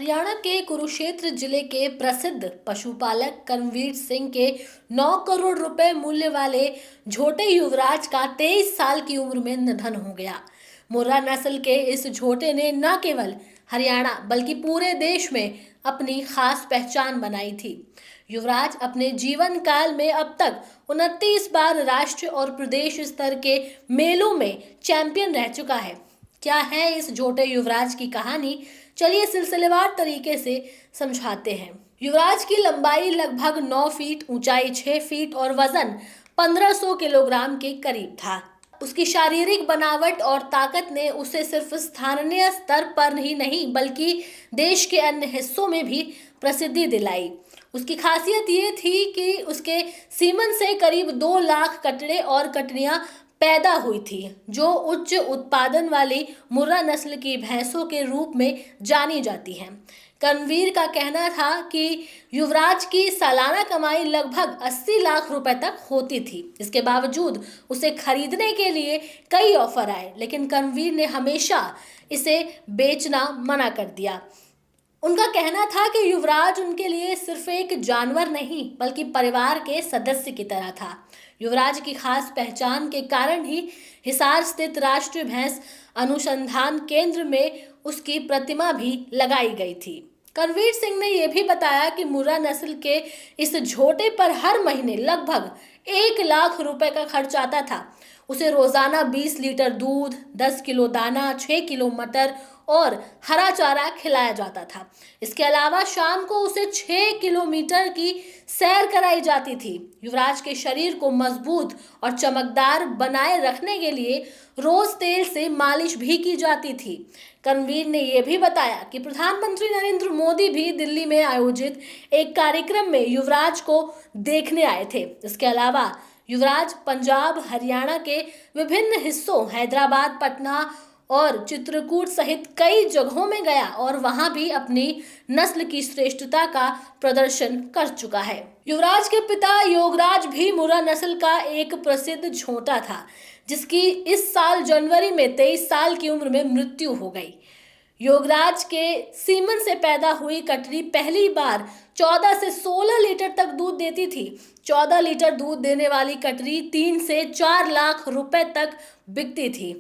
हरियाणा के कुरुक्षेत्र जिले के प्रसिद्ध पशुपालक कर्मवीर सिंह के 9 करोड़ रुपए मूल्य वाले झोटे युवराज का 23 साल की उम्र में निधन हो गया। मुर्रा नस्ल के इस झोटे ने न केवल हरियाणा बल्कि पूरे देश में अपनी खास पहचान बनाई थी। युवराज अपने जीवन काल में अब तक 29 बार राष्ट्रीय और प्रदेश स्तर के मेलों में चैंपियन रह चुका है। क्या है इस झोटे युवराज की कहानी, चलिए सिलसिलेवार तरीके से समझाते हैं। युवराज की लंबाई लगभग 9 फीट, ऊंचाई 6 फीट और वजन 1500 किलोग्राम के करीब था। उसकी शारीरिक बनावट और ताकत ने उसे सिर्फ स्थानीय स्तर पर ही नहीं बल्कि देश के अन्य हिस्सों में भी प्रसिद्धि दिलाई। उसकी खासियत ये थी कि उसके सीमन से करीब 2 लाख कटड़े और कटड़ियां पैदा हुई थी, जो उच्च उत्पादन वाली मुर्रा नस्ल की भैंसों के रूप में जानी जाती हैं। कर्मवीर का कहना था कि युवराज की सालाना कमाई लगभग 80 लाख रुपए तक होती थी। इसके बावजूद उसे खरीदने के लिए कई ऑफर आए, लेकिन कर्मवीर ने हमेशा इसे बेचना मना कर दिया। उनका कहना था कि युवराज उनके लिए सिर्फ एक जानवर नहीं बल्कि परिवार के सदस्य की तरह था। युवराज की खास पहचान के कारण ही हिसार स्थित राष्ट्रीय भैंस अनुसंधान केंद्र में उसकी प्रतिमा भी लगाई गई थी। कर्मवीर सिंह ने यह भी बताया कि मुर्रा नस्ल के इस झोटे पर हर महीने लगभग 1 लाख रुपए का खर्च आता था। उसे रोजाना 20 लीटर दूध, 10 किलो दाना, 6 किलो मटर और हरा चारा खिलाया जाता था। इसके अलावा शाम को उसे 6 किलोमीटर की सैर कराई जाती थी। युवराज के शरीर को मजबूत और चमकदार बनाए रखने के लिए रोज तेल से मालिश भी की जाती थी। कर्मवीर ने यह भी बताया कि प्रधानमंत्री नरेंद्र मोदी भी दिल्ली में आयोजित एक कार्यक्रम में युवराज को देखने आए थे। इसके अलावा युवराज पंजाब, हरियाणा के विभिन्न हिस्सों, हैदराबाद, पटना और चित्रकूट सहित कई जगहों में गया और वहां भी अपनी नस्ल की श्रेष्ठता का प्रदर्शन कर चुका है। युवराज के पिता योगराज भी मुर्रा नस्ल का एक प्रसिद्ध झोटा था, जिसकी इस साल जनवरी में 23 साल की उम्र में मृत्यु हो गई। योगराज के सीमन से पैदा हुई कटरी पहली बार 14 से 16 लीटर तक दूध देती थी। 14 लीटर दूध देने वाली कटरी 3 से 4 लाख रुपए तक बिकती थी।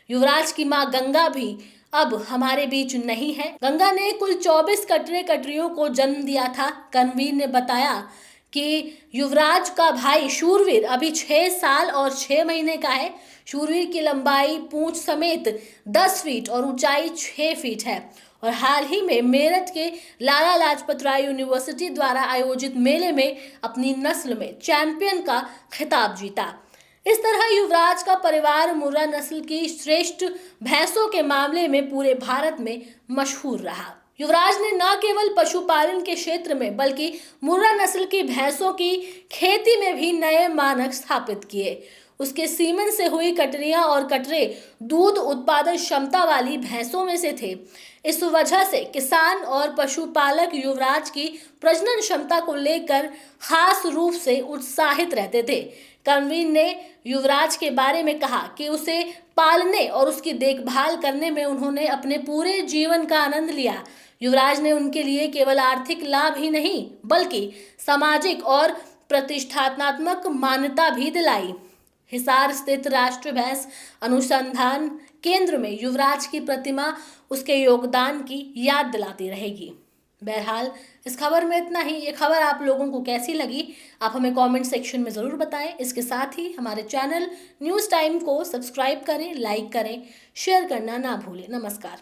युवराज की मां गंगा भी अब हमारे बीच नहीं है। गंगा ने कुल 24 कटरियों को जन्म दिया था। कर्मवीर ने बताया कि युवराज का भाई शूरवीर अभी 6 साल और 6 महीने का है। शूरवीर की लंबाई पूंछ समेत 10 फीट और ऊंचाई 6 फीट है और हाल ही में मेरठ के लाला लाजपत राय यूनिवर्सिटी द्वारा आयोजित मेले में अपनी नस्ल में चैंपियन का खिताब जीता। इस तरह युवराज का परिवार मुर्रा नस्ल की श्रेष्ठ भैंसों के मामले में पूरे भारत में मशहूर रहा। युवराज ने न केवल पशुपालन के क्षेत्र में बल्कि मुर्रा नस्ल की भैंसों की खेती में भी नए मानक स्थापित किए। उसके सीमन से हुई कटरियां और कटरे दूध उत्पादन क्षमता वाली भैंसों में से थे। इस वजह से किसान और पशुपालक युवराज की प्रजनन क्षमता को लेकर खास रूप से उत्साहित रहते थे। कर्मवीर ने युवराज के बारे में कहा कि उसे पालने और उसकी देखभाल करने में उन्होंने अपने पूरे जीवन का आनंद लिया। युवराज ने उनके लिए केवल आर्थिक लाभ ही नहीं बल्कि सामाजिक और प्रतिष्ठात्मक मान्यता भी दिलाई। हिसार स्थित राष्ट्रीय भैंस अनुसंधान केंद्र में युवराज की प्रतिमा उसके योगदान की याद दिलाती रहेगी। बहरहाल इस खबर में इतना ही। ये खबर आप लोगों को कैसी लगी, आप हमें कमेंट सेक्शन में ज़रूर बताएं। इसके साथ ही हमारे चैनल न्यूज़ टाइम को सब्सक्राइब करें, लाइक करें, शेयर करना ना भूलें। नमस्कार।